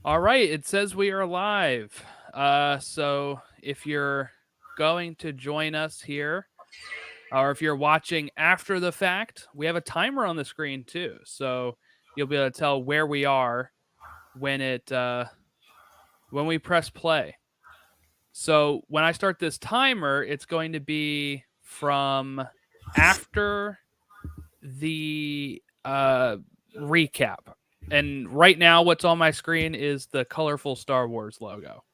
All right, it says we are live. So if you're going to join us here, or if you're watching after the fact, we have a timer on the screen too. So you'll be able to tell where we are when when we press play. So when I start this timer, it's going to be from after the recap. And right now, what's on my screen is the colorful Star Wars logo.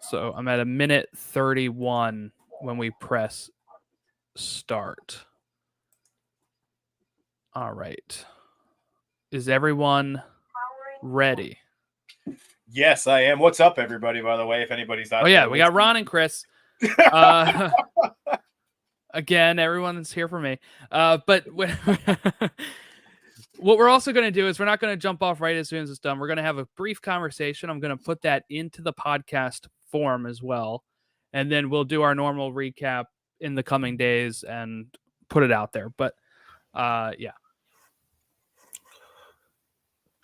So I'm at a minute 31 when we press start. All right. Is everyone ready? Yes, I am. What's up, everybody, by the way, if anybody's out Oh, yeah, there we got Ron and Chris. Again, everyone's here for me. But what we're also going to do is we're not going to jump off right as soon as it's done. We're going to have a brief conversation. I'm going to put that into the podcast form as well. And then we'll do our normal recap in the coming days and put it out there. But yeah.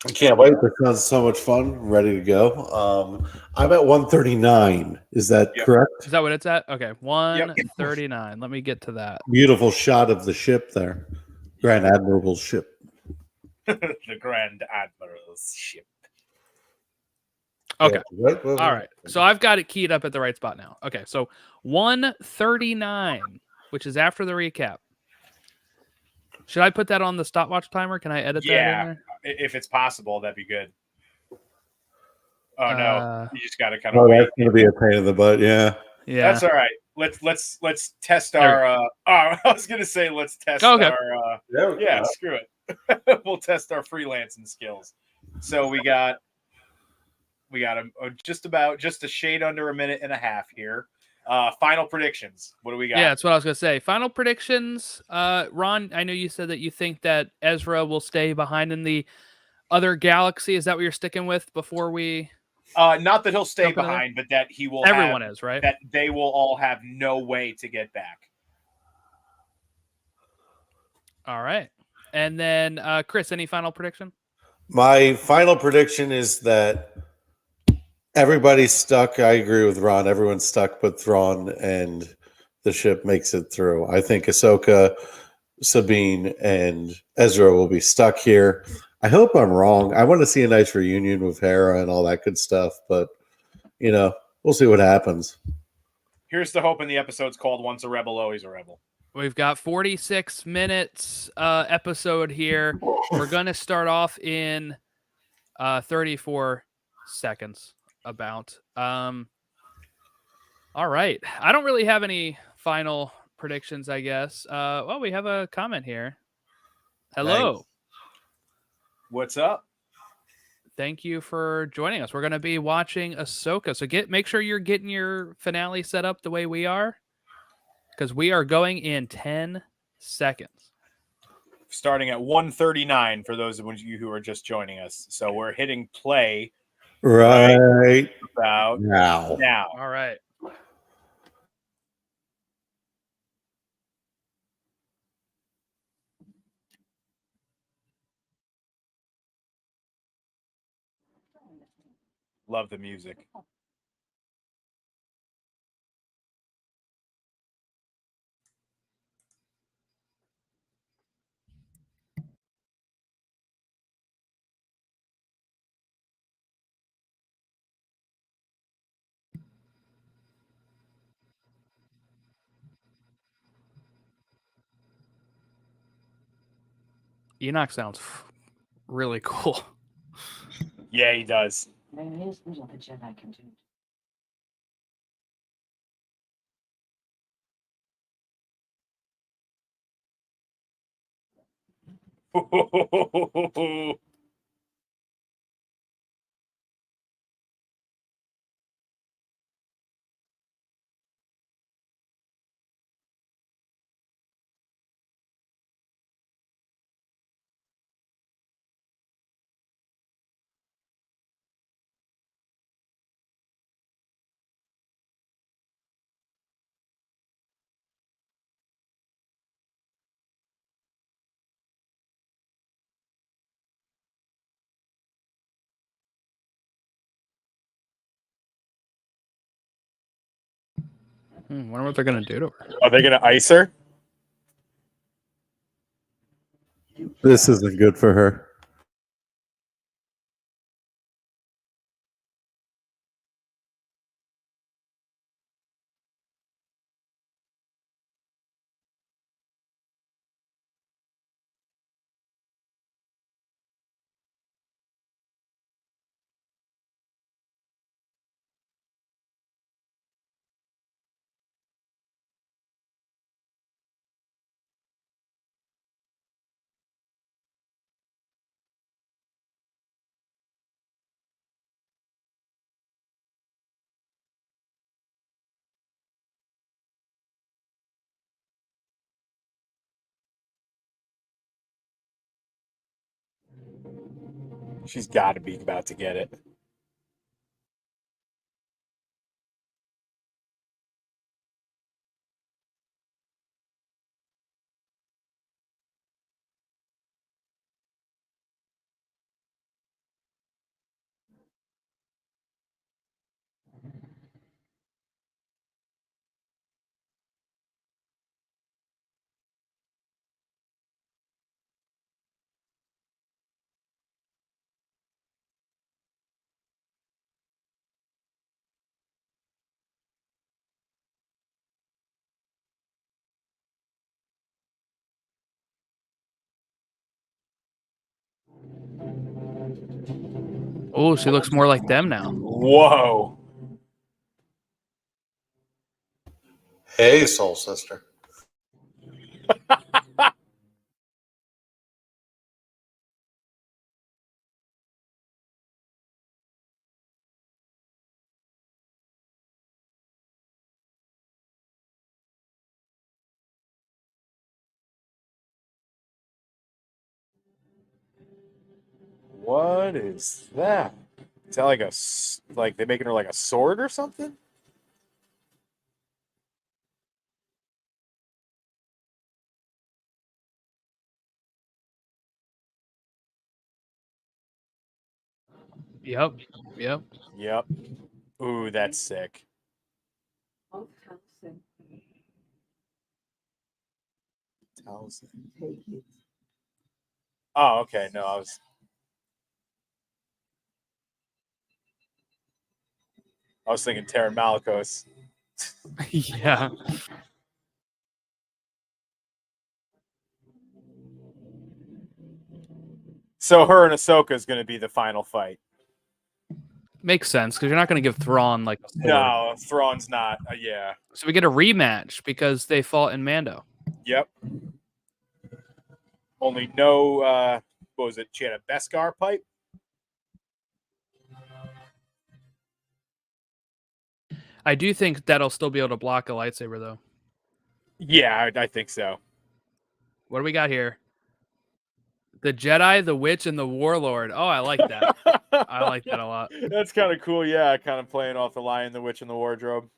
I can't wait. This sounds so much fun. I'm ready to go. I'm at 139. Is that correct? Is that what it's at? Okay, 139. Yep. Let me get to that. Beautiful shot of the ship there. Grand Admiral's ship. The Grand Admiral's ship. Okay. All right. So I've got it keyed up at the right spot now. Okay, so 139, which is after the recap. Should I put that on the stopwatch timer? Can I edit that in there? If it's possible, that'd be good. Oh no, you just got to kind of wait. wait. That's gonna be a pain in the butt. Yeah. That's all right. Let's test our. I was gonna say let's test our. Yeah, screw it. We'll test our freelancing skills. So we got just a shade under a minute and a half here. Final predictions. What do we got? Yeah, that's what I was gonna say. Final predictions. Ron, I know you said that you think that Ezra will stay behind in the other galaxy. Is that what you're sticking with before we? Not that he'll stay behind, but that he will. Everyone is, right? That they will all have no way to get back. All right, and then Chris, any final prediction? My final prediction is that everybody's stuck. I agree with Ron. Everyone's stuck but Thrawn, and the ship makes it through. I think Ahsoka, Sabine, and Ezra will be stuck here. I hope I'm wrong. I want to see a nice reunion with Hera and all that good stuff, but we'll see what happens. Here's the hope in the episode's called Once a Rebel, Always a Rebel. We've got 46 minutes episode here. We're going to start off in 34 seconds about. All right. I don't really have any final predictions, I guess. Well, we have a comment here. Hello. Thanks. What's up? Thank you for joining us. We're going to be watching Ahsoka. So make sure you're getting your finale set up the way we are, because we are going in 10 seconds. Starting at 1:39 for those of you who are just joining us. So we're hitting play right about now. All right. Love the music. Enoch sounds really cool. Yeah, he does. There is little the Jedi can do. Wonder what they're gonna do to her. Are they gonna ice her? This isn't good for her. She's got to be about to get it. Oh, she looks more like them now. Whoa. Hey, soul sister. What is that? Is that like they're making her like a sword or something? Yep. Yep. Ooh, that's sick. Oh, okay. No, I was thinking Terran Malikos. Yeah. So her and Ahsoka is going to be the final fight. Makes sense because you're not going to give Thrawn like a sword. No, Thrawn's not. Yeah. So we get a rematch because they fought in Mando. Yep. Only no, what was it? She had a Beskar pipe. I do think that'll still be able to block a lightsaber, though. Yeah, I think so. What do we got here? The Jedi, the Witch, and the Warlord. Oh, I like that. I like that a lot. That's kind of cool. Yeah, kind of playing off the Lion, the Witch, and the Wardrobe.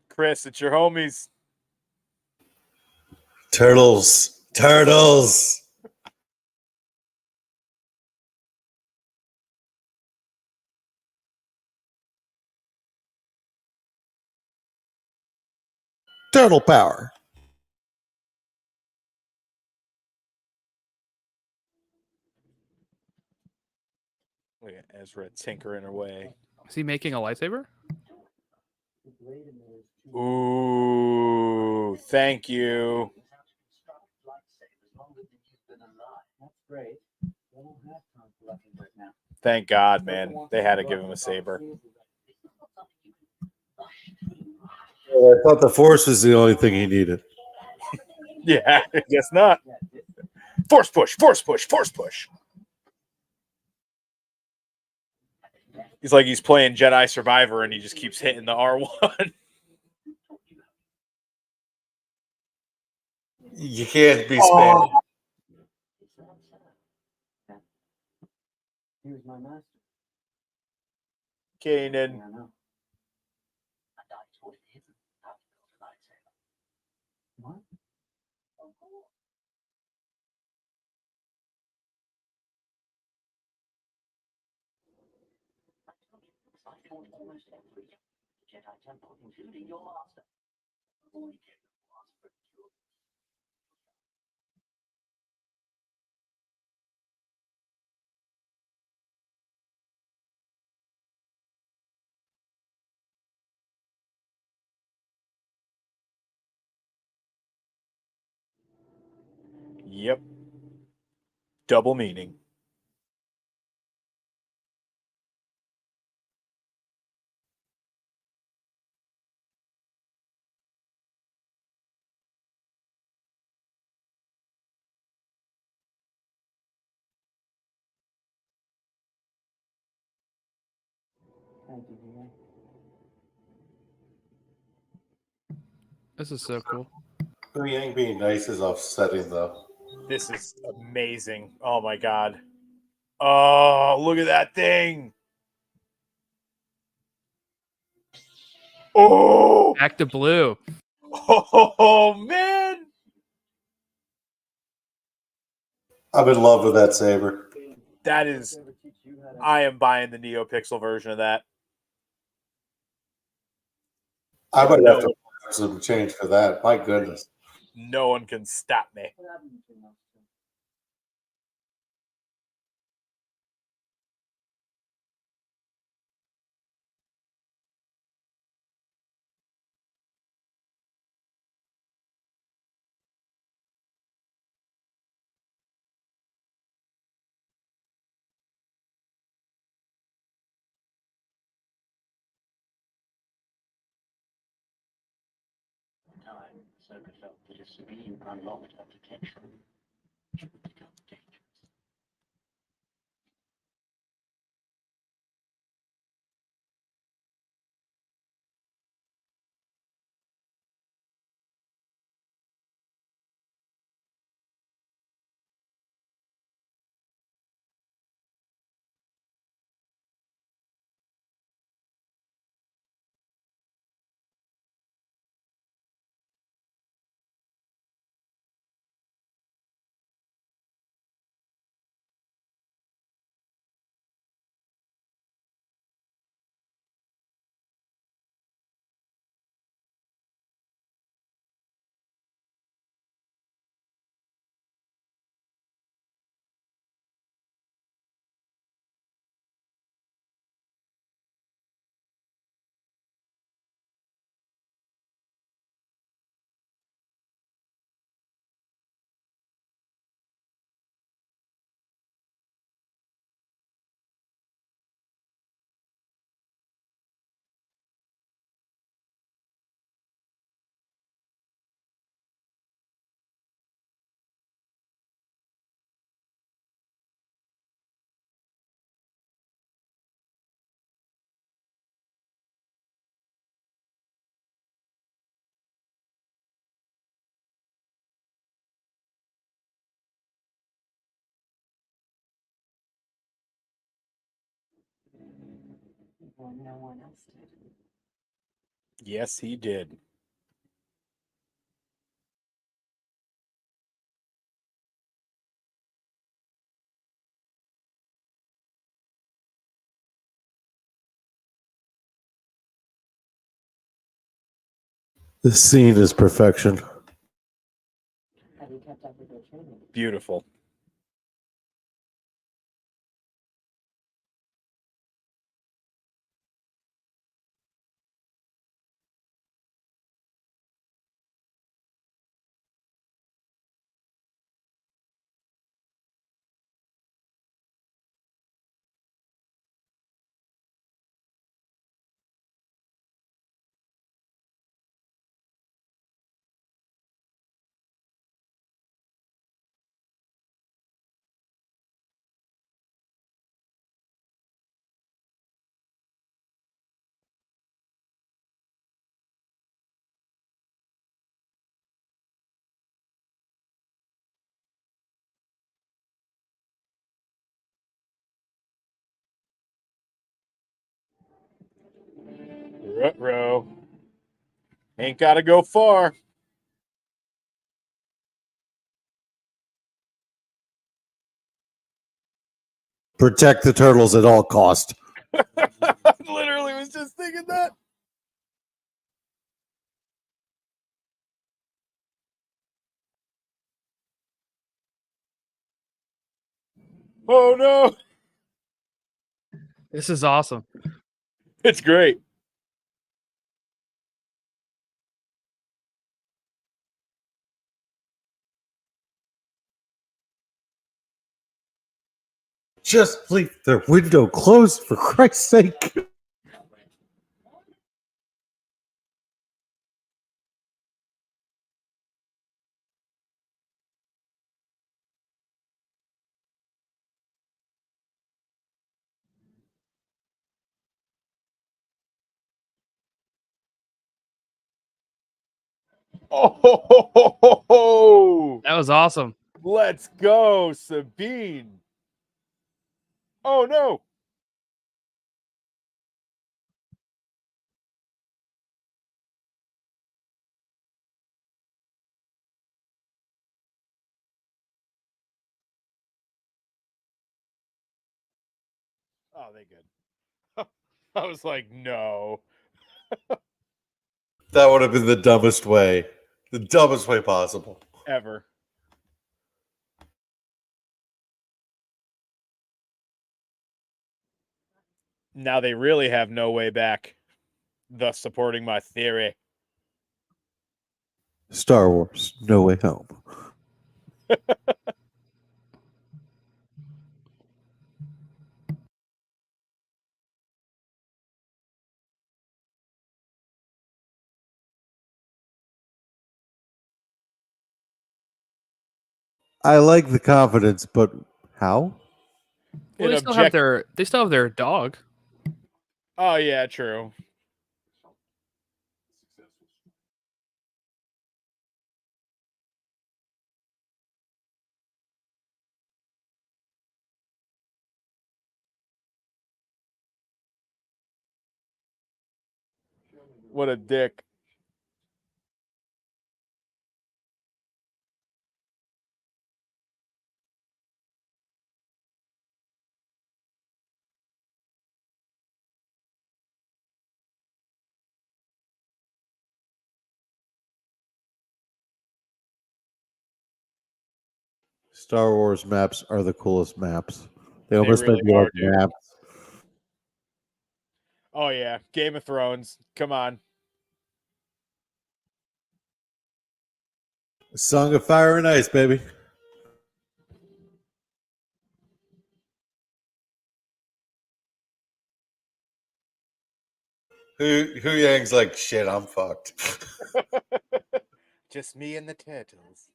Chris, it's your homies. Turtles. Turtles. Turtle power. Look at Ezra tinkering away. Is he making a lightsaber? Ooh, thank you. Thank God, man. They had to give him a saber. Well, I thought the Force was the only thing he needed. Yeah, I guess not. Force push, force push, force push. He's like he's playing Jedi Survivor and he just keeps hitting the R1. You can't be spared. Kanan. Yep. Double meaning. This is so cool. Hu Yang being nice is offsetting, though. This is amazing. Oh my god. Oh, look at that thing. Oh, Back to blue. oh man. I'm in love with that saber. That is, I am buying the NeoPixel version of that. I might have to put some change for that. My goodness. No one can stop me. Time, Ahsoka felt that if Sabine unlocked her potential, she would become dangerous. Well, no one else did. Yes, he did. This scene is perfection. Have you kept up with your training? Beautiful. Ruh-roh. Ain't gotta go far. Protect the turtles at all cost. Literally was just thinking that. Oh no. This is awesome. It's great. Just leave their window closed, for Christ's sake. Oh, That was awesome. let's go, Sabine. Oh no. Oh, they good. I was like, no. That would have been the dumbest way possible. Ever. Now they really have no way back, thus supporting my theory. Star Wars, No Way Home. I like the confidence, but how? Well, An they still have object- their dog. Oh yeah, true. What a dick. Star Wars maps are the coolest maps. They They almost really make me like are, dude. maps. Oh yeah, Game of Thrones. Come on. Song of Fire and Ice, baby. Who Yang's like, shit, I'm fucked. Just me and the turtles.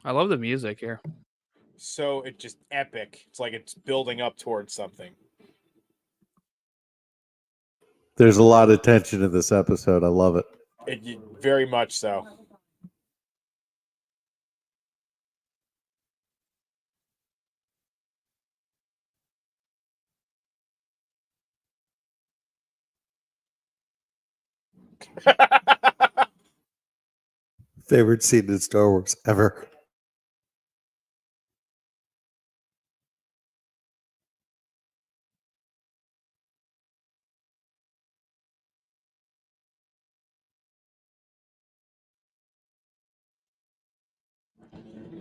I love the music here. So it's just epic. It's like it's building up towards something. There's a lot of tension in this episode. I love it. Very much so. Favorite scene in Star Wars ever.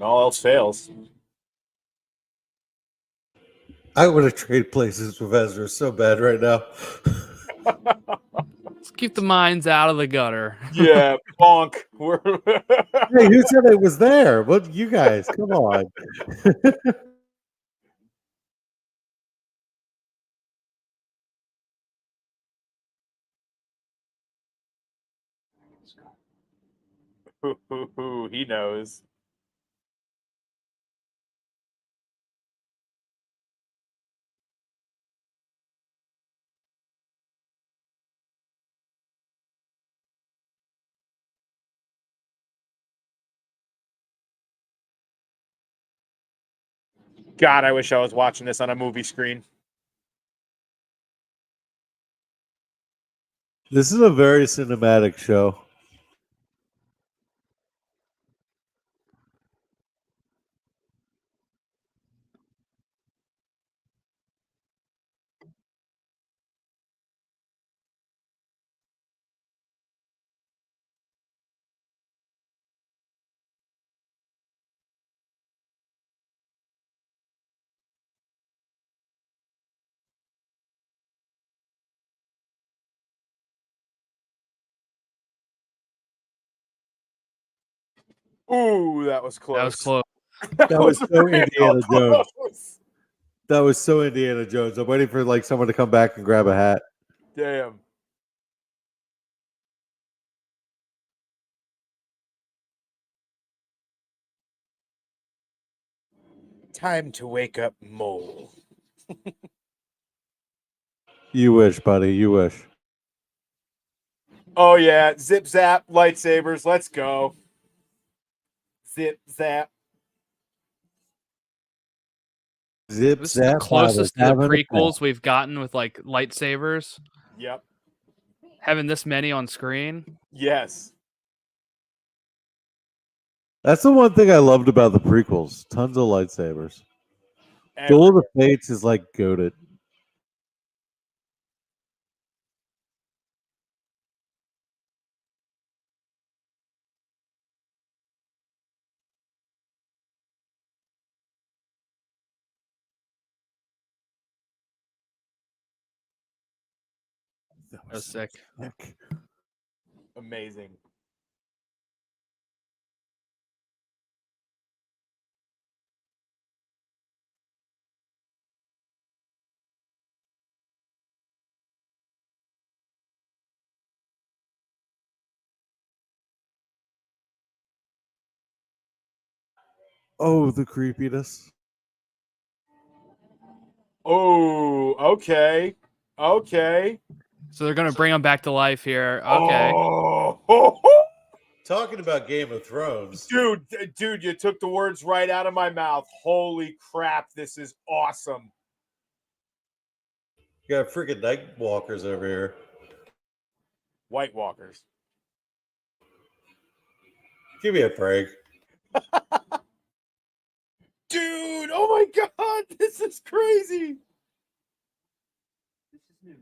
All else fails. I want to trade places with Ezra so bad right now. Let's keep the minds out of the gutter. Yeah, bonk. Hey, who said it was there? What, you guys? Come on. He knows. God, I wish I was watching this on a movie screen. This is a very cinematic show. Ooh, that was close. That was close. That was so Indiana Jones. Close. That was so Indiana Jones. I'm waiting for like someone to come back and grab a hat. Damn. Time to wake up, mole. You wish, buddy. You wish. Oh yeah, zip zap lightsabers. Let's go. Zip zap. Zip This is the zap. closest to the having a prequels we've gotten with like lightsabers. Yep. Having this many on screen. Yes. That's the one thing I loved about the prequels. Tons of lightsabers. Duel of the Fates is like goated. That was sick. Amazing. Oh, the creepiness. Oh, okay. Okay. So they're gonna bring him back to life here. Okay. Oh. Talking about Game of Thrones. Dude, you took the words right out of my mouth. Holy crap, this is awesome. You got freaking night walkers over here. White Walkers. Give me a break. Dude, oh my god, this is crazy. This is new.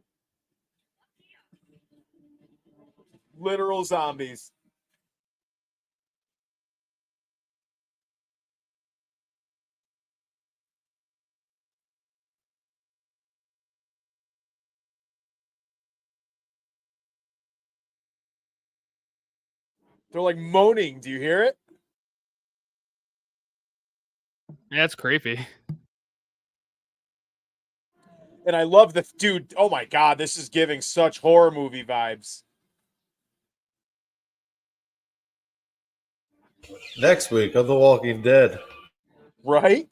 Literal zombies. They're like moaning. Do you hear it? Yeah, it's creepy. And I love the dude. Oh my god, this is giving such horror movie vibes. Next week on The Walking Dead. Right?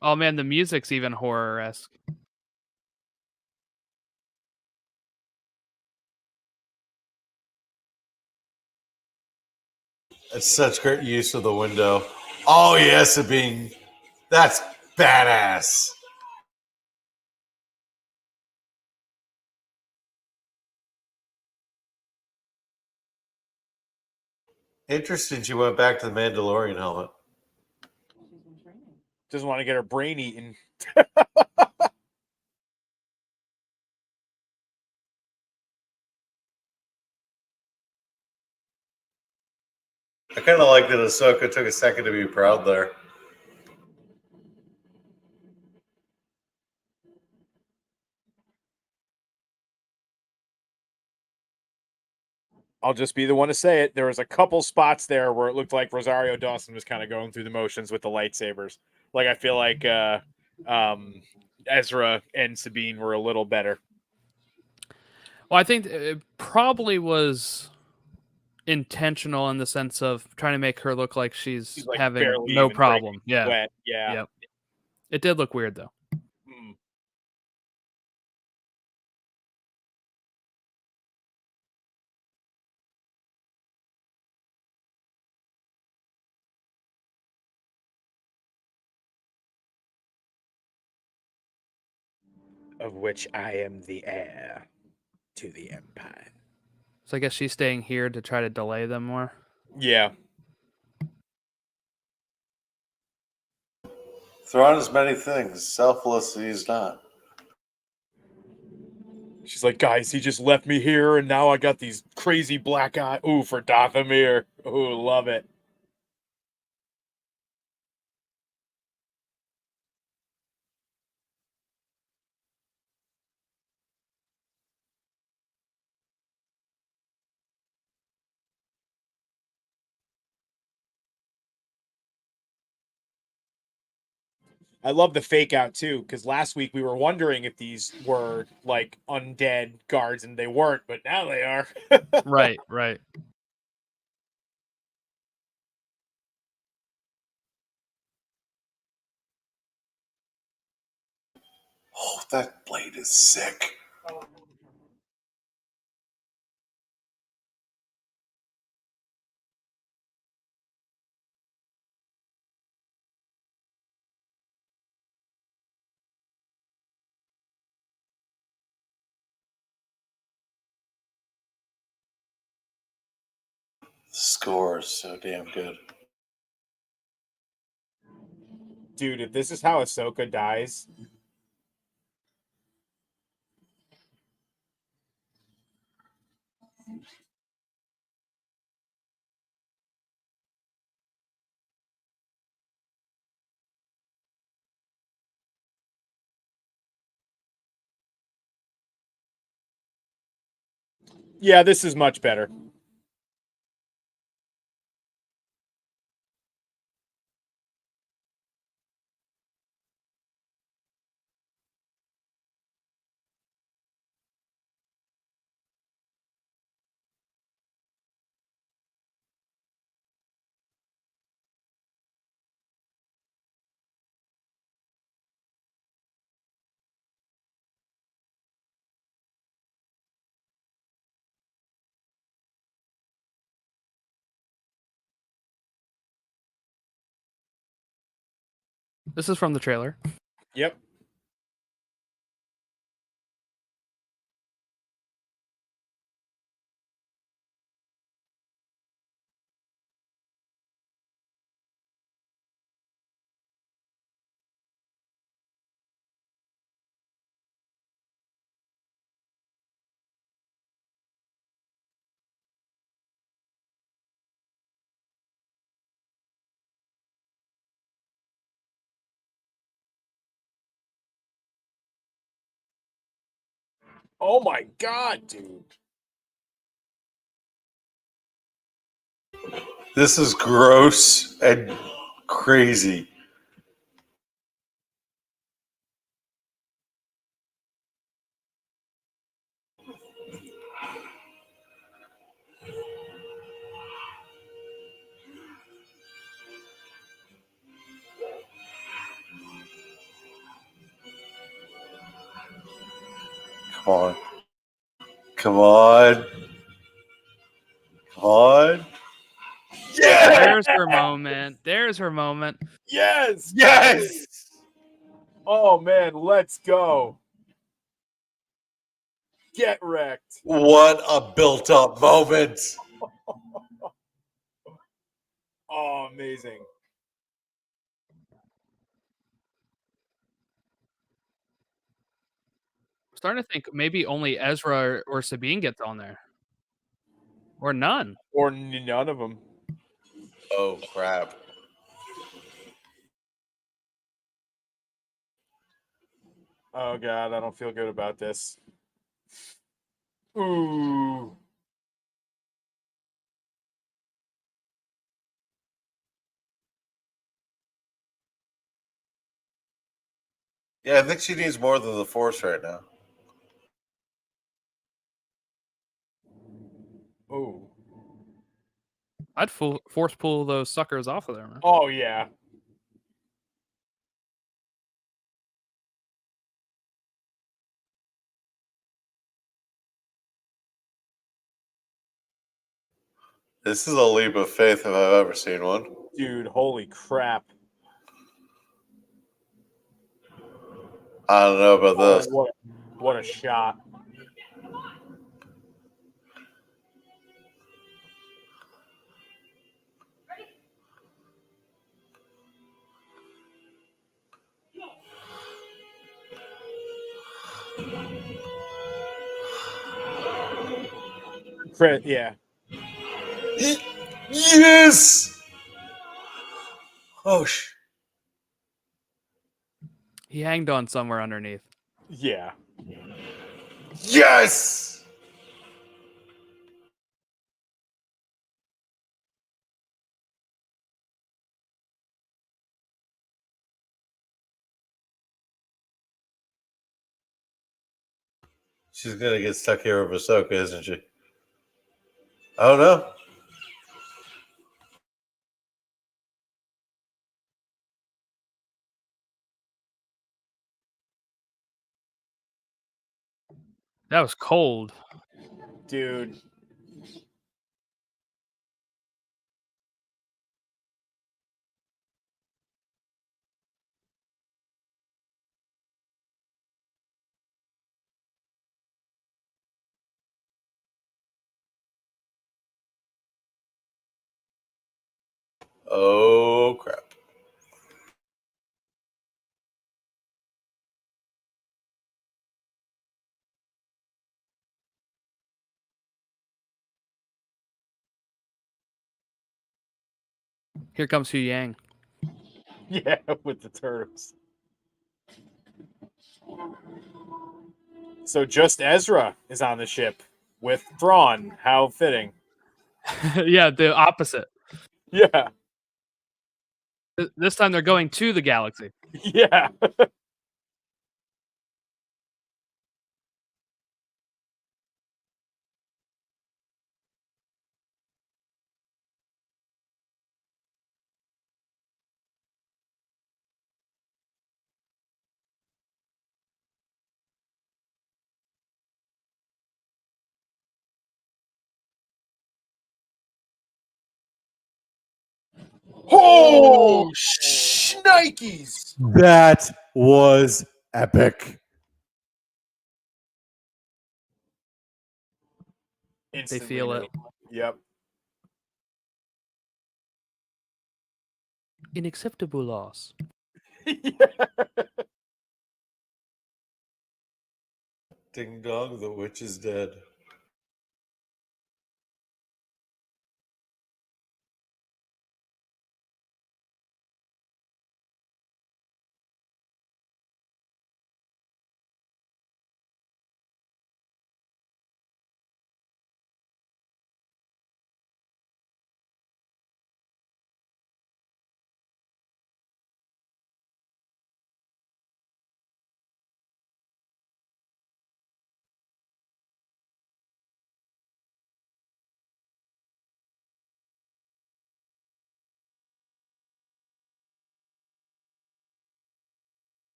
Oh man, the music's even horror-esque. It's such great use of the window. Oh yes, Sabine. That's badass. Interesting she went back to the Mandalorian helmet. Doesn't want to get her brain eaten. I kind of like that Ahsoka took a second to be proud there. I'll just be the one to say it. There was a couple spots there where it looked like Rosario Dawson was kind of going through the motions with the lightsabers. Like I feel like Ezra and Sabine were a little better. Well, I think it probably was intentional in the sense of trying to make her look like she's like having barely no even problem. Yeah. Wet. Yeah. Yep. It did look weird though. of which I am the heir to the Empire. So I guess she's staying here to try to delay them more. Yeah. Thrawn is many things. Selfless, he's not. She's like, guys, he just left me here, and now I got these crazy black eye. Ooh, for Dathomir. Ooh, love it. I love the fake out too, because last week we were wondering if these were like undead guards, and they weren't, but now they are. Right, right. Oh, that blade is sick. The score is so damn good. Dude, if this is how Ahsoka dies. Yeah, this is much better. This is from the trailer. Yep. Oh my god, dude. This is gross and crazy. Come on. Come on. Come on. Yeah! There's her moment. There's her moment. Yes! Yes! Oh man, let's go. Get wrecked. What a built up moment. Oh, amazing. I'm starting to think maybe only Ezra or Sabine gets on there. Or none. Or none of them. Oh, crap. Oh god, I don't feel good about this. Ooh. Yeah, I think she needs more than the Force right now. Ooh. I'd force pull those suckers off of there, man. Oh yeah. This is a leap of faith if I've ever seen one. Dude, holy crap. I don't know about this. What a shot. Yeah. Yes. Oh, He hanged on somewhere underneath. Yeah. yes. She's gonna get stuck here with Ahsoka, isn't she? Oh no. That was cold. Dude. Oh crap. Here comes Hu Yang. Yeah, with the turtles. So just Ezra is on the ship with Thrawn. How fitting. Yeah, the opposite. Yeah. This time they're going to the galaxy. Yeah. Oh, shnikes! That was epic. They feel it. Yep. Unacceptable loss. Ding dong, the witch is dead.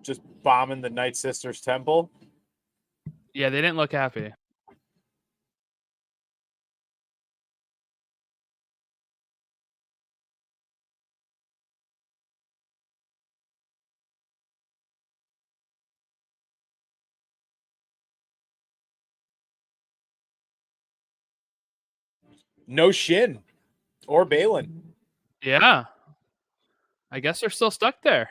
Just bombing the Night Sisters temple. Yeah, they didn't look happy. No Shin or Balin. Yeah. I guess they're still stuck there.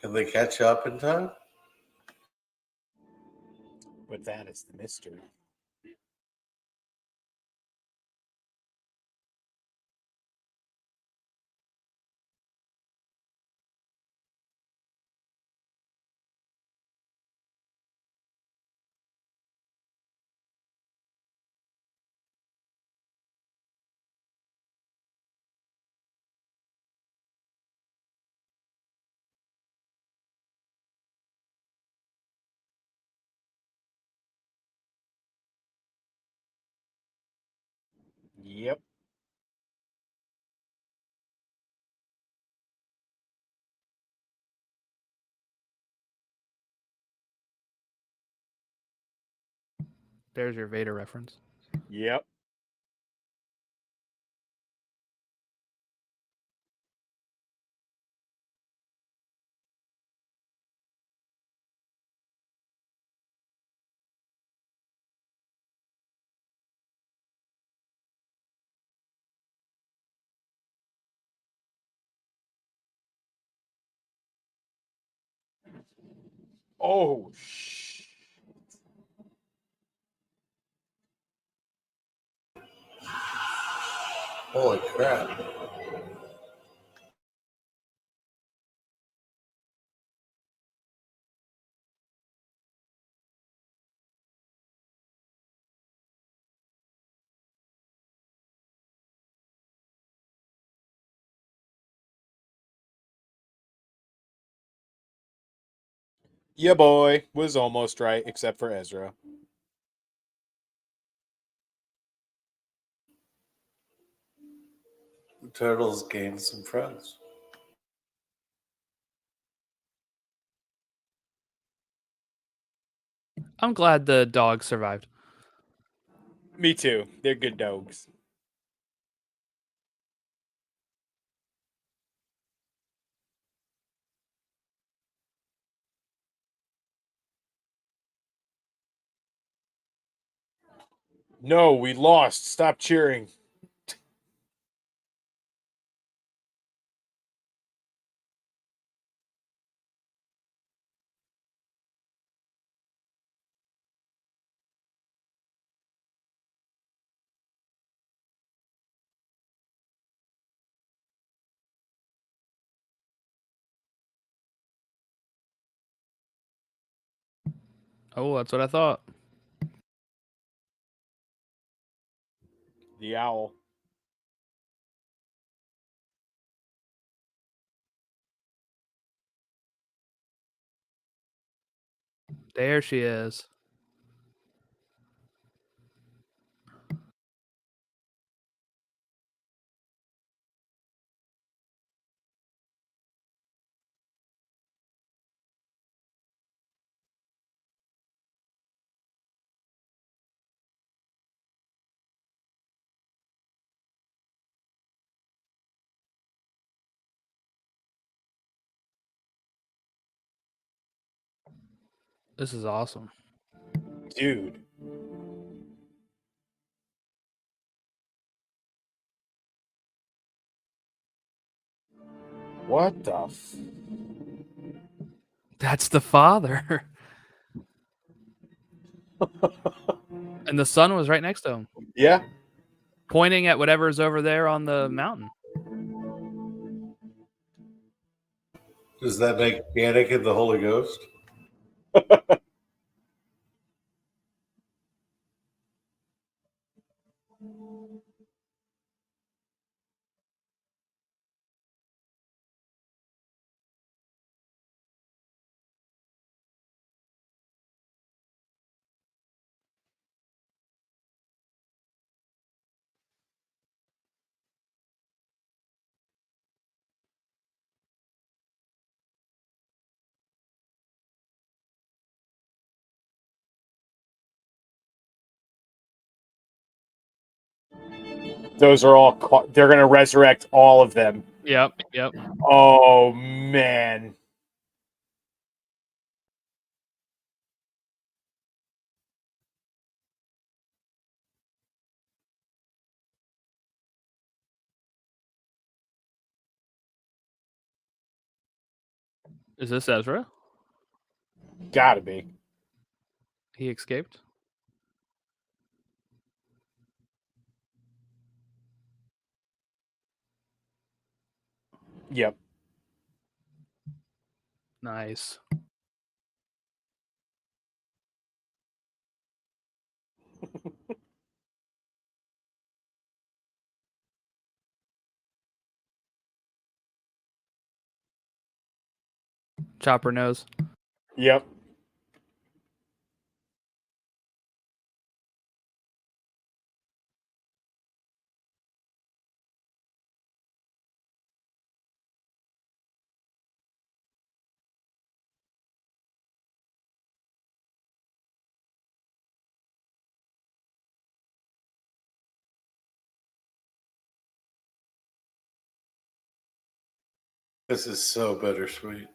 Can they catch up in time? But that is the mystery. Yep. There's your Vader reference. Yep. Oh, Holy crap. yeah, boy. Was almost right, except for Ezra. The turtles gained some friends. I'm glad the dog survived. Me too. They're good dogs. No, we lost. Stop cheering. Oh, that's what I thought. The owl. There she is. This is awesome. Dude. What the That's the father. And the son was right next to him. Yeah. Pointing at whatever's over there on the mountain. Does that make Anakin the Holy Ghost? Those are all. They're going to resurrect all of them. Yep. Oh, man. Is this Ezra? Gotta be. He escaped? Yep. Nice. Chopper nose. Yep. This is so bittersweet.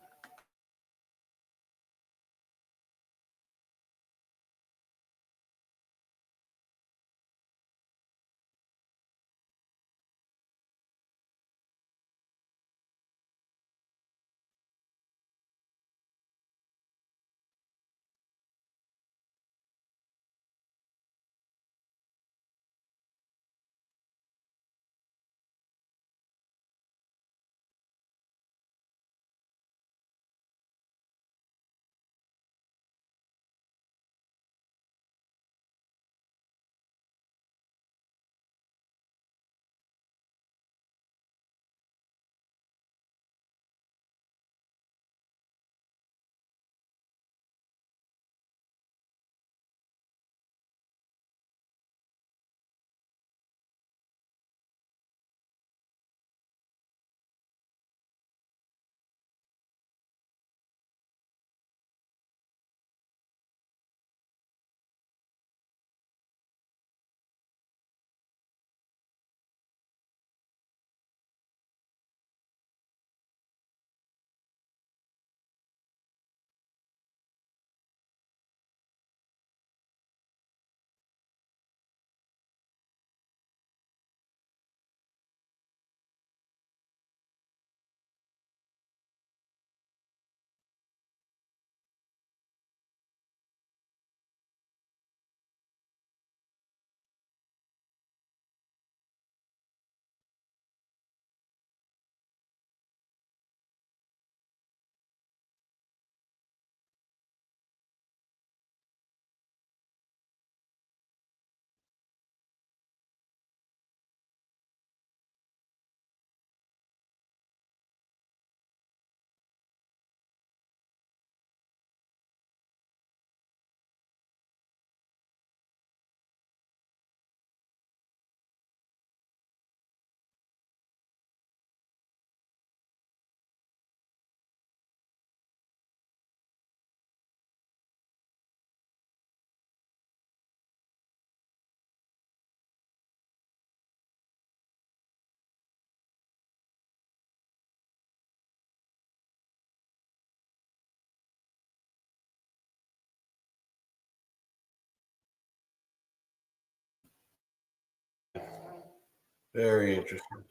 Very interesting.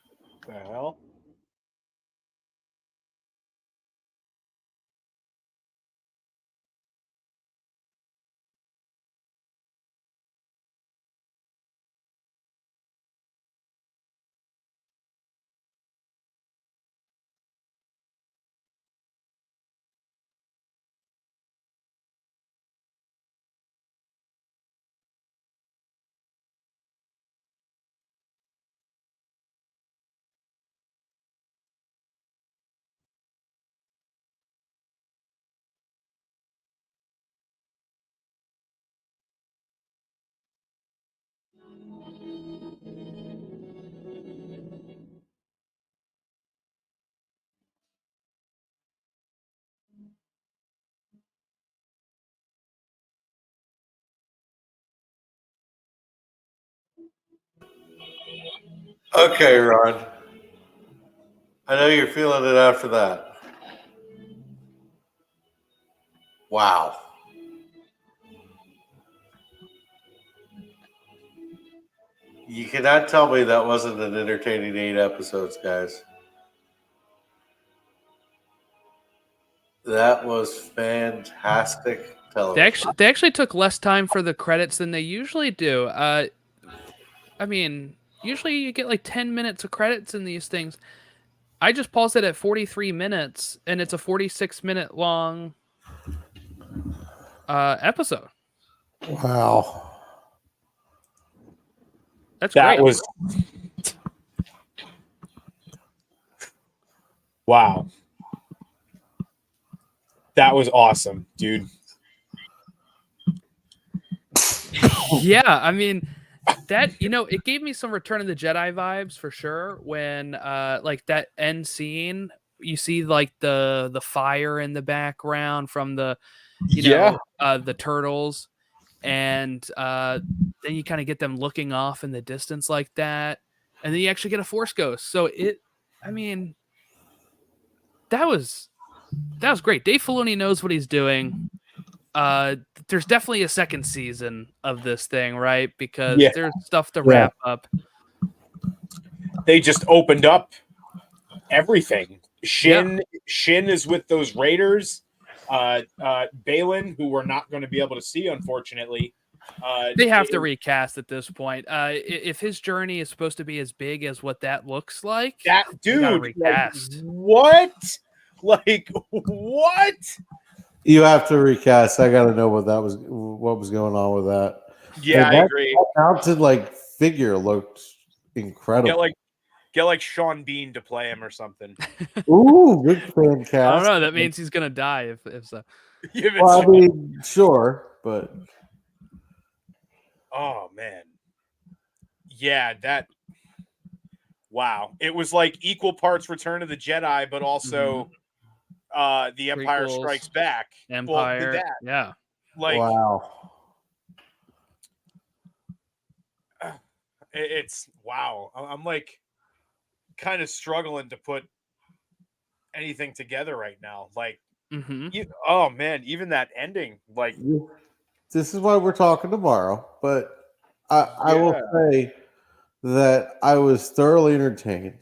The hell? Okay, Ron. I know you're feeling it after that. Wow. You cannot tell me that wasn't an entertaining 8 episodes, guys. That was fantastic television. They actually took less time for the credits than they usually do. I mean, usually you get like 10 minutes of credits in these things. I just paused it at 43 minutes, and it's a 46-minute long episode. Wow. That's That great. was wow. That was awesome, dude. Yeah, I mean that, it gave me some Return of the Jedi vibes for sure when like that end scene, you see like the fire in the background from the the turtles, and then you kind of get them looking off in the distance like that, and then you actually get a Force ghost. So I mean, that was great. Dave Filoni knows what he's doing. There's definitely a second season of this thing, right? Because there's stuff to wrap up. They just opened up everything. Shin is with those Raiders. Balin, who we're not going to be able to see, unfortunately. They have to recast at this point. If his journey is supposed to be as big as what that looks like, that dude, recast. Like, what? Like what? You have to recast. I got to know what was going on with that. Yeah, I agree. That mounted like figure looked incredible. Get like Sean Bean to play him or something. Ooh, good fan cast. I don't know. That means he's gonna die if so. Well, I mean, sure, but oh man, yeah, that. Wow, it was like equal parts Return of the Jedi, but also The Empire Prequels, Strikes Back. Empire, that. Yeah. Like wow. It's wow. I'm like kind of struggling to put anything together right now. Like, oh man, even that ending. Like, this is why we're talking tomorrow. But I will say that I was thoroughly entertained,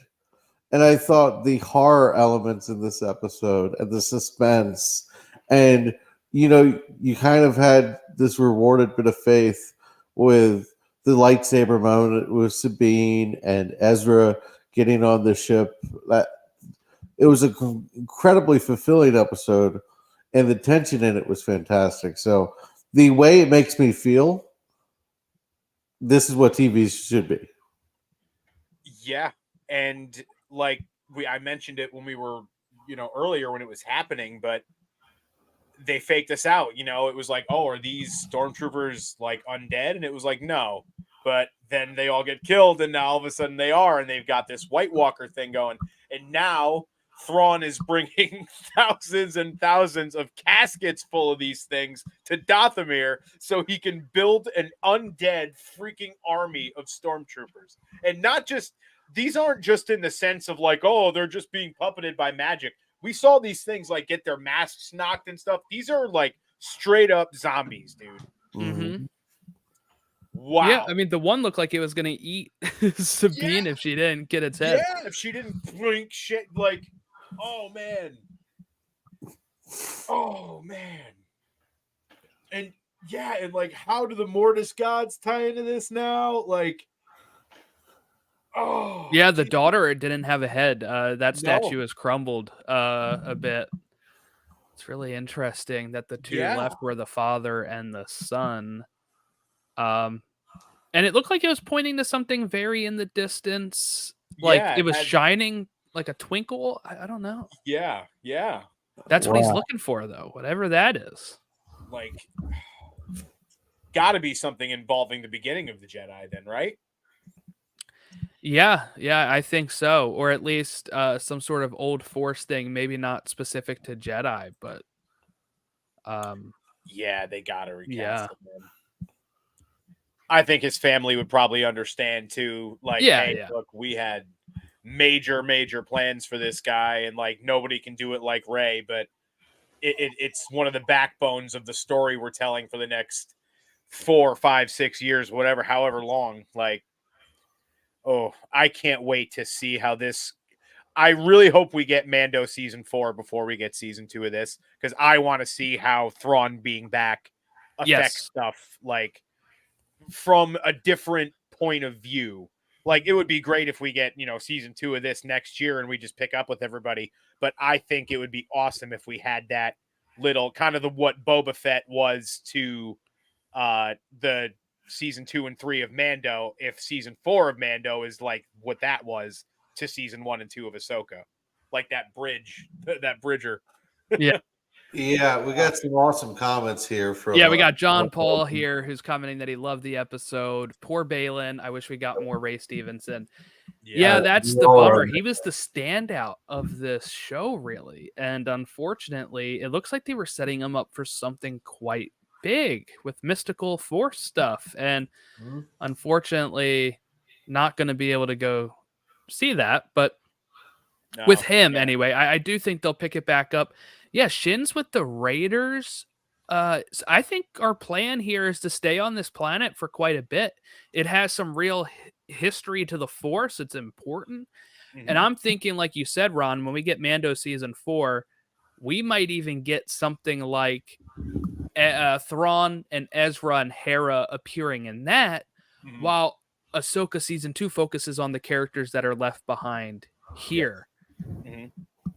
and I thought the horror elements in this episode and the suspense, and you kind of had this rewarded bit of faith with the lightsaber moment with Sabine and Ezra getting on the ship. That it was an incredibly fulfilling episode, and the tension in it was fantastic. So the way it makes me feel, this is what TV should be. Yeah, and like I mentioned it when we were, earlier when it was happening, but they faked us out. It was like, oh, are these stormtroopers like undead? And it was like, no. But then they all get killed, and now all of a sudden they are, and they've got this White Walker thing going. And now Thrawn is bringing thousands and thousands of caskets full of these things to Dathomir so he can build an undead freaking army of stormtroopers. And not just, these aren't just in the sense of like, oh, they're just being puppeted by magic. We saw these things like get their masks knocked and stuff. These are like straight up zombies, dude. Mm-hmm. Wow. Yeah, I mean, the one looked like it was going to eat Sabine if she didn't get its head. Yeah, if she didn't blink shit, like, oh, man. Oh, man. And, yeah, and, like, how do the Mortis gods tie into this now? Like, oh. Yeah, the daughter didn't have a head. That statue has crumbled a bit. It's really interesting that the two left were the father and the son. And it looked like it was pointing to something very in the distance. Like it was shining like a twinkle. I don't know. Yeah. That's what he's looking for, though. Whatever that is. Like, gotta be something involving the beginning of the Jedi then, right? Yeah, I think so. Or at least some sort of old Force thing, maybe not specific to Jedi, but yeah, they gotta recast him, man. I think his family would probably understand too. Like, hey, look, we had major plans for this guy, and like nobody can do it like Rey, but it's one of the backbones of the story we're telling for the next 4, 5, 6 years, whatever, however long. Like, oh, I can't wait to see how this. I really hope we get Mando season 4 before we get season 2 of this, because I want to see how Thrawn being back affects stuff like from a different point of view. Like, it would be great if we get, season 2 of this next year and we just pick up with everybody. But I think it would be awesome if we had that little kind of what Boba Fett was to the season 2 and 3 of Mando. If season 4 of Mando is like what that was to season 1 and 2 of Ahsoka, like that bridger. Yeah. Yeah, we got some awesome comments here from. Yeah, we got John Paul here who's commenting that he loved the episode. Poor Balin. I wish we got more Ray Stevenson. Yeah, that's the bummer. He was the standout of this show, really. And unfortunately, it looks like they were setting him up for something quite big with mystical Force stuff. And unfortunately, not going to be able to go see that. But No, with him yeah. anyway. I do think they'll pick it back up. Yeah, Shin's with the Raiders. I think our plan here is to stay on this planet for quite a bit. It has some real history to the Force. It's important. And I'm thinking, like you said, Ron, when we get Mando season 4, we might even get something like Thrawn and Ezra and Hera appearing in that, while Ahsoka season 2 focuses on the characters that are left behind here.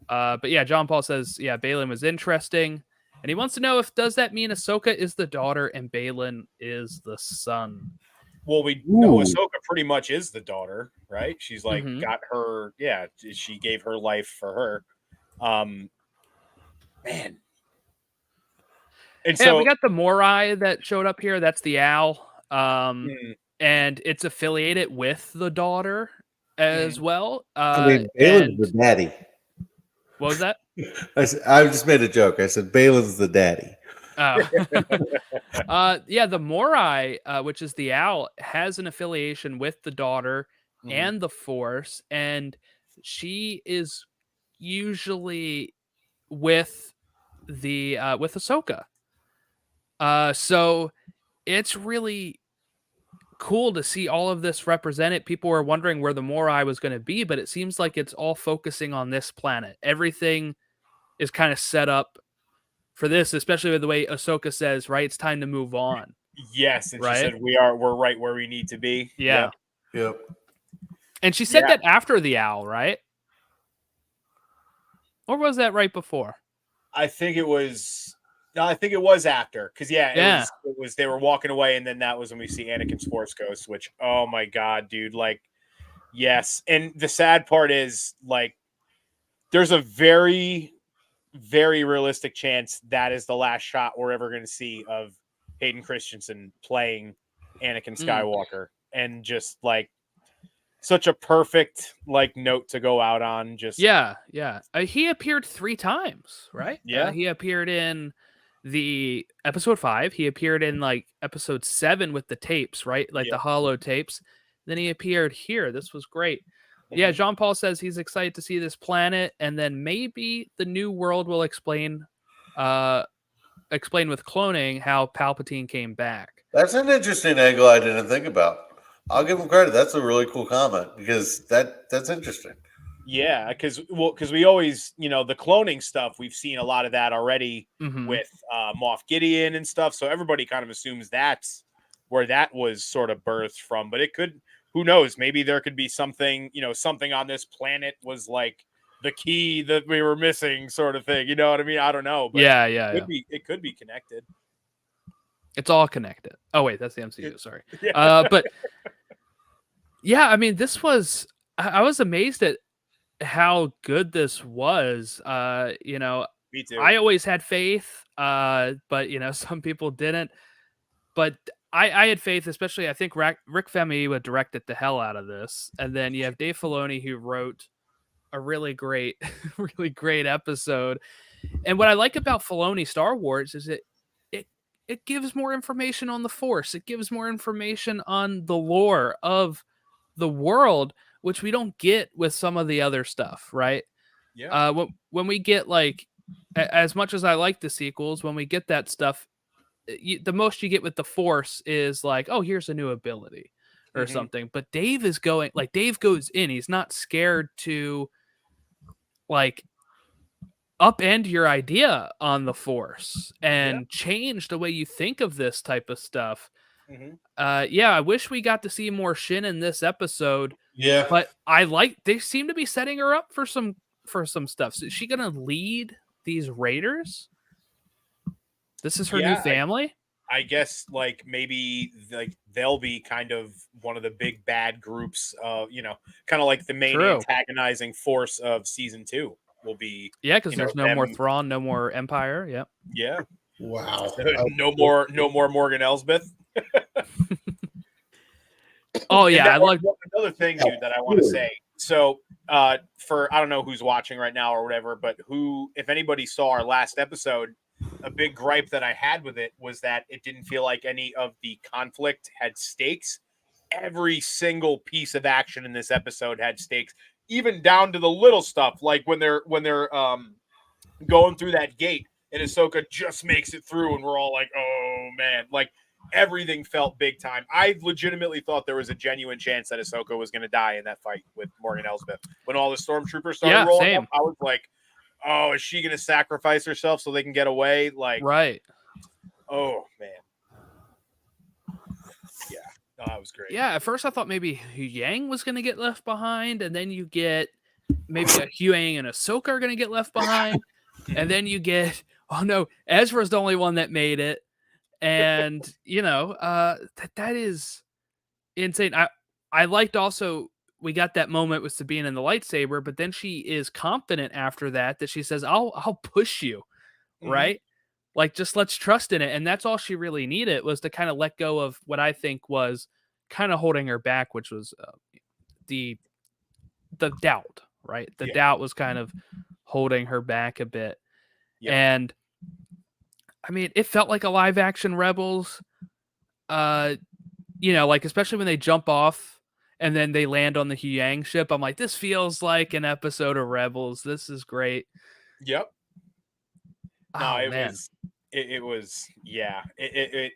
But yeah, John Paul says, yeah, Balin was interesting. And he wants to know, if does that mean Ahsoka is the daughter and Balin is the son? Well, we know Ahsoka pretty much is the daughter, right? She's like got her, she gave her life for her. Man. And yeah, so we got the Morai that showed up here. That's the owl. And it's affiliated with the daughter as well. I mean, Balin's the daddy. What was that? I just made a joke. I said Balin's the daddy. Oh. Yeah, the Morai, which is the owl, has an affiliation with the daughter and the Force, and she is usually with the with Ahsoka. So it's really cool to see all of this represented. People were wondering where the Morai was going to be, but it seems like it's all focusing on this planet. Everything is kind of set up for this, especially with the way Ahsoka says, right, it's time to move on. Yes, and right? she said we're right where we need to be. Yeah. Yep. And she said that after the owl, right? Or was that right before? I think it was after, because it was they were walking away, and then that was when we see Anakin's Force Ghost, which, oh my god, dude, like, yes. And the sad part is, like, there's a very, very realistic chance that is the last shot we're ever going to see of Hayden Christensen playing Anakin Skywalker, and just like such a perfect like note to go out on. Just he appeared 3 times, right? Yeah, he appeared in the episode 5. He appeared in like episode 7 with the tapes, right? Like the holo tapes. Then he appeared here. This was great. Yeah, Jean Paul says he's excited to see this planet, and then maybe the new world will explain with cloning how Palpatine came back. That's an interesting angle I didn't think about. I'll give him credit. That's a really cool comment, because that's interesting. Yeah, because we always, the cloning stuff, we've seen a lot of that already with Moff Gideon and stuff. So everybody kind of assumes that's where that was sort of birthed from. But it could, who knows? Maybe there could be something, something on this planet was like the key that we were missing, sort of thing. You know what I mean? I don't know. But it could be connected. It's all connected. Oh wait, that's the MCU. Sorry. But yeah, I mean, this was. I was amazed at how good this was. Me too. I always had faith, but some people didn't. But I had faith, especially I think Rick Famuyiwa directed the hell out of this, and then you have Dave Filoni, who wrote a really great, really great episode. And what I like about Filoni Star Wars is it gives more information on the Force. It gives more information on the lore of the world, which we don't get with some of the other stuff, right? Yeah. When we get like, as much as I like the sequels, when we get that stuff, the most you get with the Force is like, oh, here's a new ability or something. But Dave goes in. He's not scared to like upend your idea on the Force and change the way you think of this type of stuff. I wish we got to see more Shin in this episode. Yeah, but they seem to be setting her up for some stuff. So is she gonna lead these raiders? This is her new family. I guess like maybe like they'll be kind of one of the big bad groups. Kind of like the main antagonizing force of season 2 will be. Yeah, because there's no more Thrawn, no more Empire. Yep. Yeah. Wow. No more Morgan Elsbeth. Oh yeah, I like another thing, dude, that I want to say. So, for I don't know who's watching right now or whatever, but if anybody saw our last episode, a big gripe that I had with it was that it didn't feel like any of the conflict had stakes. every single piece of action in this episode had stakes, even down to the little stuff, like when they're going through that gate and Ahsoka just makes it through, and we're all like, oh man, like everything felt big time. I legitimately thought there was a genuine chance that Ahsoka was going to die in that fight with Morgan Elsbeth. When all the stormtroopers started rolling up, I was like, oh, is she going to sacrifice herself so they can get away? Like, right. Oh man. Yeah. No, that was great. Yeah, at first I thought maybe Yang was going to get left behind, and then you get maybe a Yang and Ahsoka are going to get left behind, and then you get, oh no, Ezra's the only one that made it, and that is insane. I liked also we got that moment with Sabine and the lightsaber, but then she is confident after that she says, "I'll push you," right? Like, just let's trust in it, and that's all she really needed, was to kind of let go of what I think was kind of holding her back, which was the doubt, right? The doubt was kind of holding her back a bit. Yep. And I mean, it felt like a live action Rebels, like especially when they jump off and then they land on the Yang ship. I'm like, this feels like an episode of Rebels. This is great. Yep. No, it was, yeah. It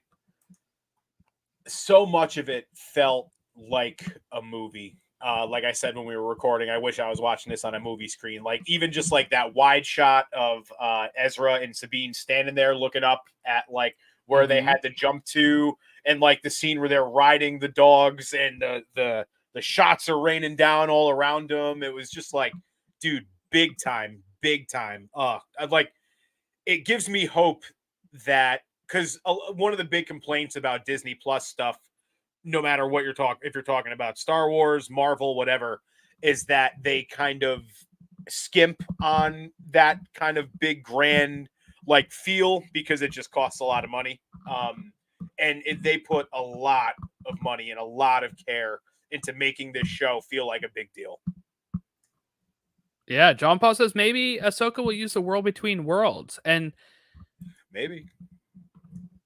so much of it felt like a movie. Like I said when we were recording, I wish I was watching this on a movie screen. Like even just like that wide shot of Ezra and Sabine standing there looking up at like where they had to jump to, and like the scene where they're riding the dogs and the shots are raining down all around them. It was just like, dude, big time. Like, it gives me hope that, because one of the big complaints about Disney Plus stuff, no matter what if you're talking about Star Wars, Marvel, whatever, is that they kind of skimp on that kind of big grand like feel, because it just costs a lot of money. And they put a lot of money and a lot of care into making this show feel like a big deal. Yeah, John Paul says maybe Ahsoka will use the world between worlds, and maybe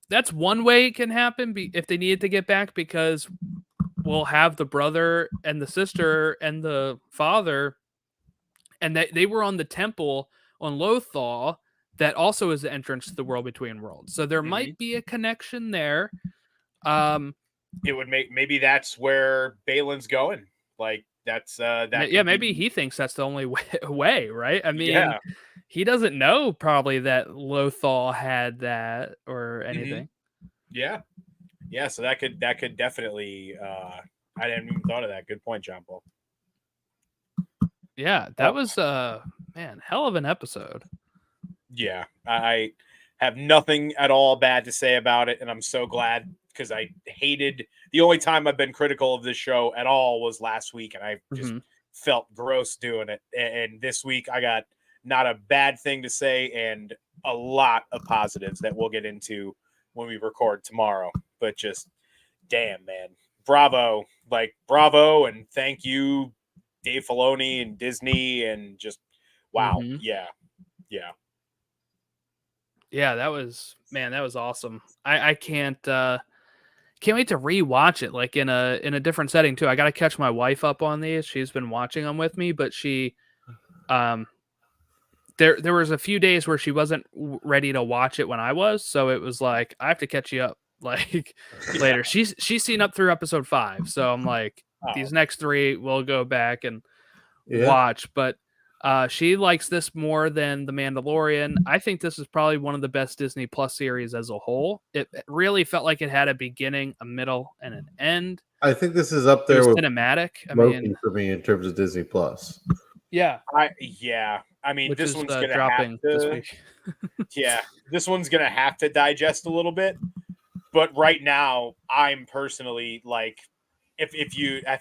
that's one way it can happen if they needed to get back, because we'll have the brother and the sister and the father, and they were on the temple on Lothal that also is the entrance to the world between worlds. So there might be a connection there. It would maybe that's where Balin's going. Like that's maybe he thinks that's the only way, right? I mean, he doesn't know probably that Lothal had that or anything. Yeah. So that could definitely. I didn't even thought of that. Good point, John Paul. Yeah, that was hell of an episode. Yeah, I have nothing at all bad to say about it, and I'm so glad, because I hated the only time I've been critical of this show at all was last week, and I just felt gross doing it. And this week I got not a bad thing to say and a lot of positives that we'll get into when we record tomorrow. But just damn, man, bravo, and thank you, Dave Filoni and Disney, and just wow. Yeah, that was awesome. I can't wait to rewatch it, like in a different setting too. I got to catch my wife up on these. She's been watching them with me, but she there was a few days where she wasn't ready to watch it when I was, so it was like, I have to catch you up like later. She's seen up through episode 5, so I'm like, these next 3 we'll go back and watch. But she likes this more than The Mandalorian. I think this is probably one of the best Disney Plus series as a whole. It really felt like it had a beginning, a middle, and an end. I think this is up there with cinematic. For me in terms of Disney Plus. Yeah. I mean, this one's going to have to this week. This one's going to have to digest a little bit. But right now, I'm personally like, if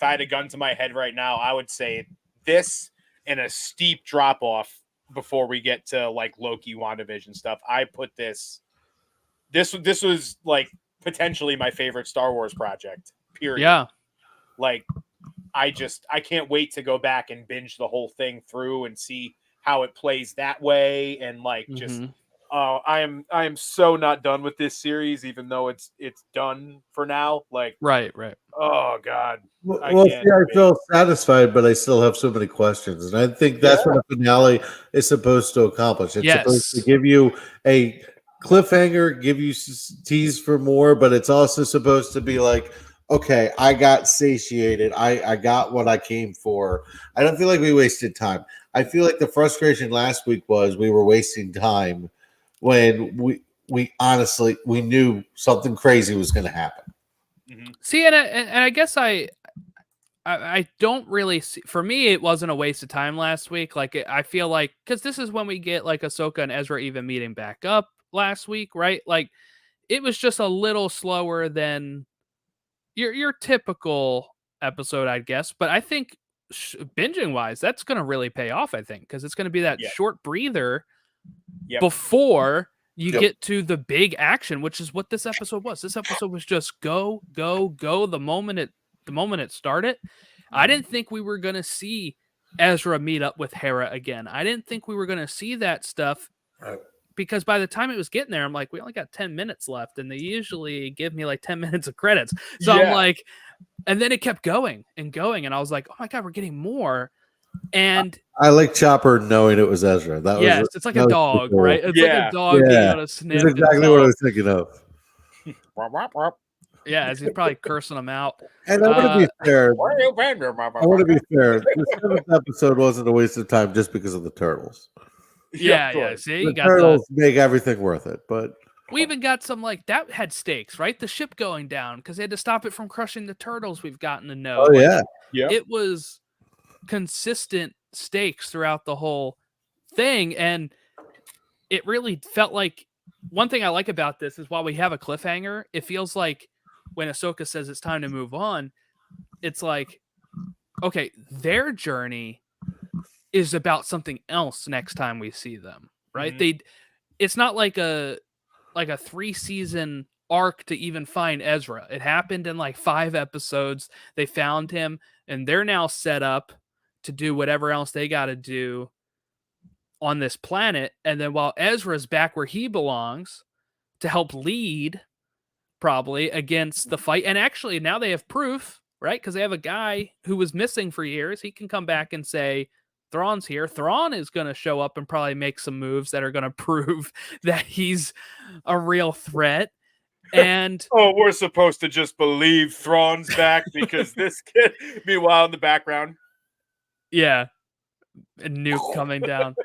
I had a gun to my head right now, I would say this and a steep drop off before we get to like Loki, WandaVision stuff. I put this was like potentially my favorite Star Wars project, period. Yeah. Like, I can't wait to go back and binge the whole thing through and see how it plays that way. And like, just Oh, I am so not done with this series, even though it's done for now. Like, Right. oh god, I Well, can't. see, I wait. feel satisfied, but I still have so many questions, and I think that's what a finale is supposed to accomplish. It's supposed to Yes. give you a cliffhanger, give you tease for more, but it's also supposed to be like, okay, I got satiated. I got what I came for. I don't feel like we wasted time. I feel like the frustration last week was we were wasting time when we honestly we knew something crazy was going to happen. See, and I guess I don't really see. For me, it wasn't a waste of time last week. Like I feel like because this is when we get like Ahsoka and Ezra even meeting back up last week, right? Like it was just a little slower than your typical episode, I guess. But I think binging wise, that's going to really pay off. I think because it's going to be that short breather before you get to the big action, which is what this episode was. This episode was just go, go, go. The moment it started, I didn't think we were gonna see Ezra meet up with Hera again. I didn't think we were gonna see that stuff because by the time it was getting there, I'm like, we only got 10 minutes left, and they usually give me like 10 minutes of credits. So I'm like, and then it kept going and going, and I was like, oh my god, we're getting more. And I like Chopper knowing it was Ezra. That was it's like a dog, cool. right? It's like a dog being able to sniff. That's exactly what I was thinking of. Yeah, as he's probably cursing them out. And I want to be fair. I want to be fair. The seventh episode wasn't a waste of time just because of the turtles. Yeah. See, you the got turtles make everything worth it, but we even got some like that had stakes, right? The ship going down because they had to stop it from crushing the turtles. We've gotten to know. Oh yeah, it was consistent stakes throughout the whole thing, and it really felt like one thing I like about this is while we have a cliffhanger, it feels like when Ahsoka says it's time to move on, it's like, okay, their journey is about something else next time we see them, right? It's not like a 3-season arc to even find Ezra. It happened in like 5 episodes. They found him, and they're now set up to do whatever else they got to do on this planet. And then while Ezra's back where he belongs to help lead probably against the fight. And actually now they have proof, right? Because they have a guy who was missing for years. He can come back and say, Thrawn's here. Thrawn is going to show up and probably make some moves that are going to prove that he's a real threat. And we're supposed to just believe Thrawn's back because this kid, meanwhile in the background. Yeah. A nuke coming down.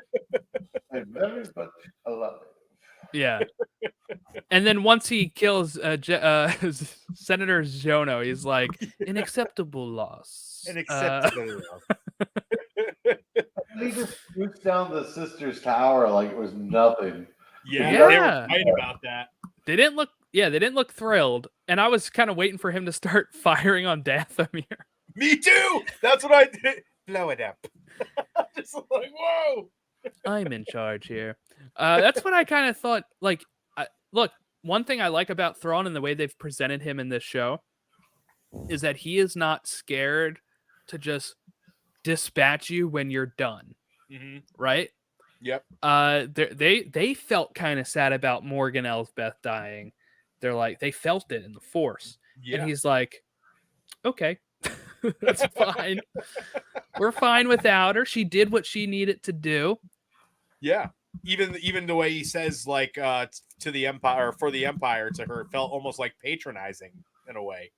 I'm very much alive. Yeah. And then once he kills Senator Ziono, he's like, an acceptable loss. An acceptable loss. He just shoots down the sister's tower like it was nothing. Yeah. They were fighting about that. They didn't look thrilled. And I was kind of waiting for him to start firing on Dathomir. Me too. That's what I did. Blow it up. Just like, whoa. I'm in charge here. That's what I kind of thought. Like, look, one thing I like about Thrawn and the way they've presented him in this show is that he is not scared to just dispatch you when you're done. Right? Yep. They felt kind of sad about Morgan Elsbeth dying. They're like, they felt it in the Force. Yeah. And he's like, okay, that's fine. We're fine without her. She did what she needed to do. Yeah. Even the way he says like to the Empire or for the Empire to her, it felt almost like patronizing in a way.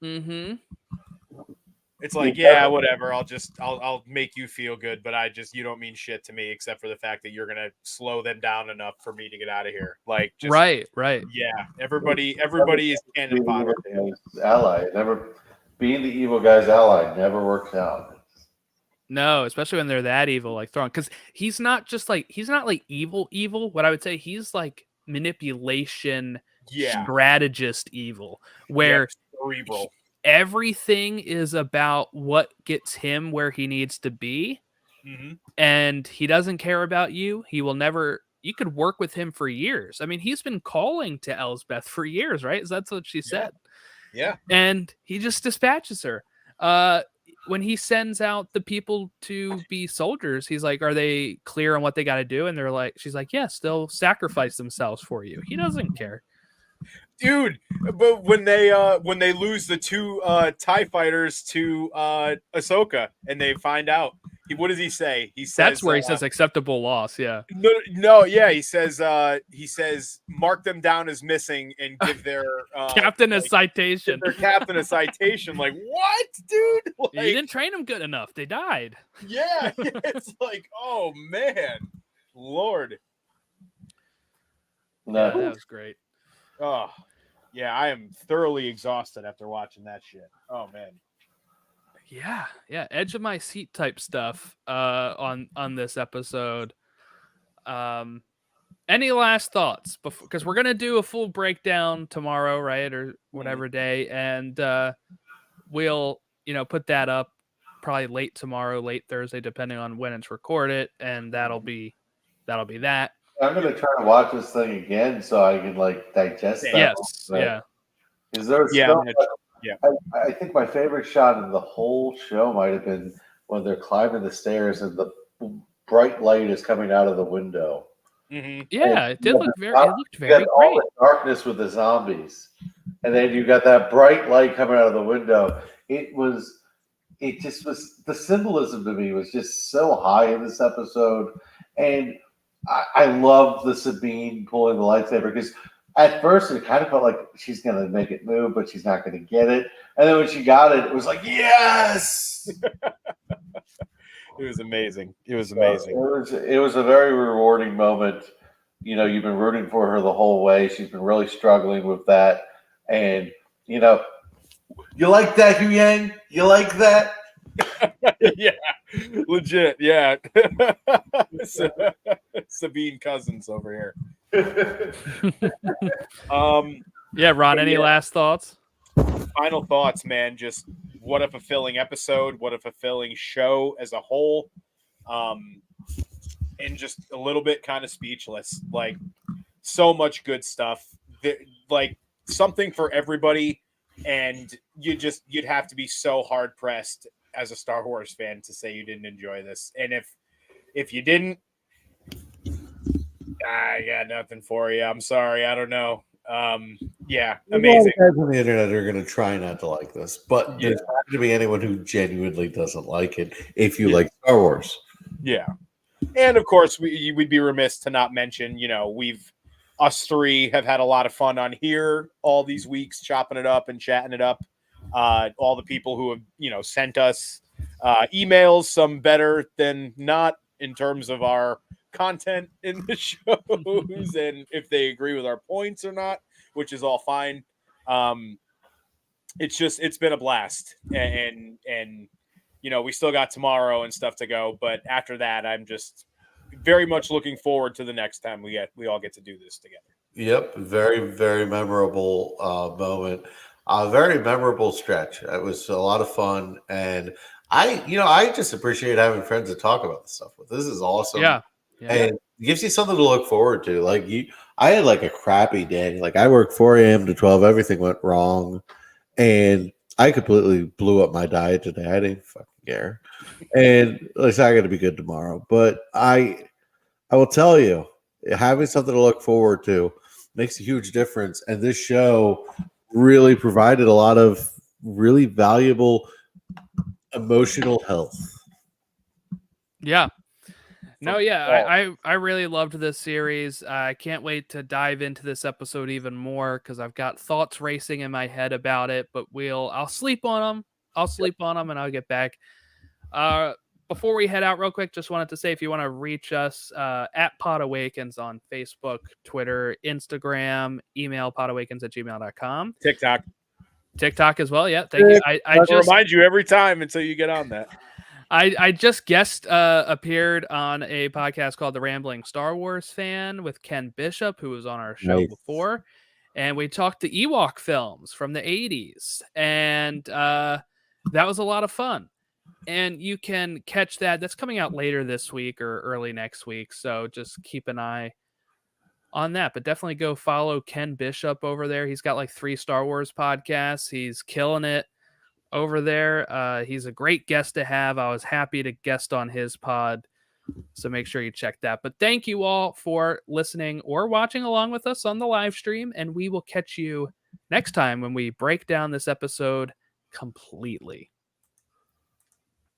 It's like, yeah, whatever. I'll make you feel good, but you don't mean shit to me except for the fact that you're gonna slow them down enough for me to get out of here. Like, just, right. Yeah, everybody is cannon fodder. Ally, never being the evil guy's ally never works out. No, especially when they're that evil, like Thrawn, because he's not like evil. What I would say, he's like manipulation, strategist evil, where cerebral. Everything is about what gets him where he needs to be, and he doesn't care about you. He will never. You could work with him for years. I mean, he's been calling to Elsbeth for years, right? That's what she said. Yeah. And he just dispatches her. when he sends out the people to be soldiers, he's like, are they clear on what they got to do? And they're like, she's like, yes, they'll sacrifice themselves for you. He doesn't care. Dude, but when they lose the two TIE fighters to Ahsoka and they find out, what does he say? He says that's where he says acceptable loss. Yeah. No, yeah, he says mark them down as missing and give their captain a citation. Their captain a citation. Like, what, dude? Like, you didn't train them good enough. They died. Yeah, it's like, oh man, Lord. No, that was great. Oh, yeah, I am thoroughly exhausted after watching that shit. Oh man. Yeah, edge of my seat type stuff on this episode. Any last thoughts before, because we're gonna do a full breakdown tomorrow, right, or whatever day, and we'll put that up probably late tomorrow, late Thursday, depending on when it's recorded, and that'll be that. I'm gonna try to watch this thing again so I can digest that. Yes, yeah. Is there I think my favorite shot in the whole show might have been when they're climbing the stairs and the bright light is coming out of the window. Mm-hmm. Yeah, it did look very. It looked very great. All the darkness with the zombies, and then you got that bright light coming out of the window. It just was, the symbolism to me was just so high in this episode, and I love the Sabine pulling the lightsaber, because at first it kind of felt like she's going to make it move, but she's not going to get it. And then when she got it, it was like, yes! It was amazing. It was amazing. It was a very rewarding moment. You've been rooting for her the whole way. She's been really struggling with that. And, you like that, Hu Yang? You like that? Yeah, legit. Yeah. Sabine Cousins over here. Yeah, Ron, any last thoughts? Final thoughts, man. Just what a fulfilling episode. What a fulfilling show as a whole. And just a little bit kind of speechless. Like, so much good stuff. Like, something for everybody. And you'd have to be so hard pressed as a Star Wars fan to say you didn't enjoy this. And if you didn't, I got nothing for you. I'm sorry. I don't know. Yeah, amazing. Guys on the internet are going to try not to like this, but there's not going to be anyone who genuinely doesn't like it if you like Star Wars. Yeah. And of course, we'd be remiss to not mention, us three have had a lot of fun on here all these weeks, chopping it up and chatting it up. All the people who have, sent us emails, some better than not in terms of our content in the shows and if they agree with our points or not, which is all fine. It's been a blast, and we still got tomorrow and stuff to go, but after that, I'm just very much looking forward to the next time we all get to do this together. Yep, very, very memorable moment. A very memorable stretch. It was a lot of fun, and I just appreciate having friends to talk about this stuff with. This is awesome. Yeah. And it gives you something to look forward to. Like, I had a crappy day. Like, I worked 4 a.m. to 12. Everything went wrong, and I completely blew up my diet today. I didn't fucking care. And at least I got to be good tomorrow. But I will tell you, having something to look forward to makes a huge difference. And this show really provided a lot of really valuable emotional health. Yeah. No, yeah, I really loved this series. I can't wait to dive into this episode even more because I've got thoughts racing in my head about it. But I'll sleep on them. And I'll get back. Before we head out real quick, just wanted to say, if you want to reach us at Pod Awakens on Facebook, Twitter, Instagram, email podawakens@gmail.com. TikTok as well. Yeah, thank you. I just remind you every time until you get on that. I just guest appeared on a podcast called The Rambling Star Wars Fan with Ken Bishop, who was on our show before. And we talked to Ewok films from the 80s. And that was a lot of fun. And you can catch that. That's coming out later this week or early next week. So just keep an eye on that. But definitely go follow Ken Bishop over there. He's got 3 Star Wars podcasts. He's killing it over there. He's a great guest to have. I was happy to guest on his pod. So make sure you check that. But thank you all for listening or watching along with us on the live stream. And we will catch you next time when we break down this episode completely.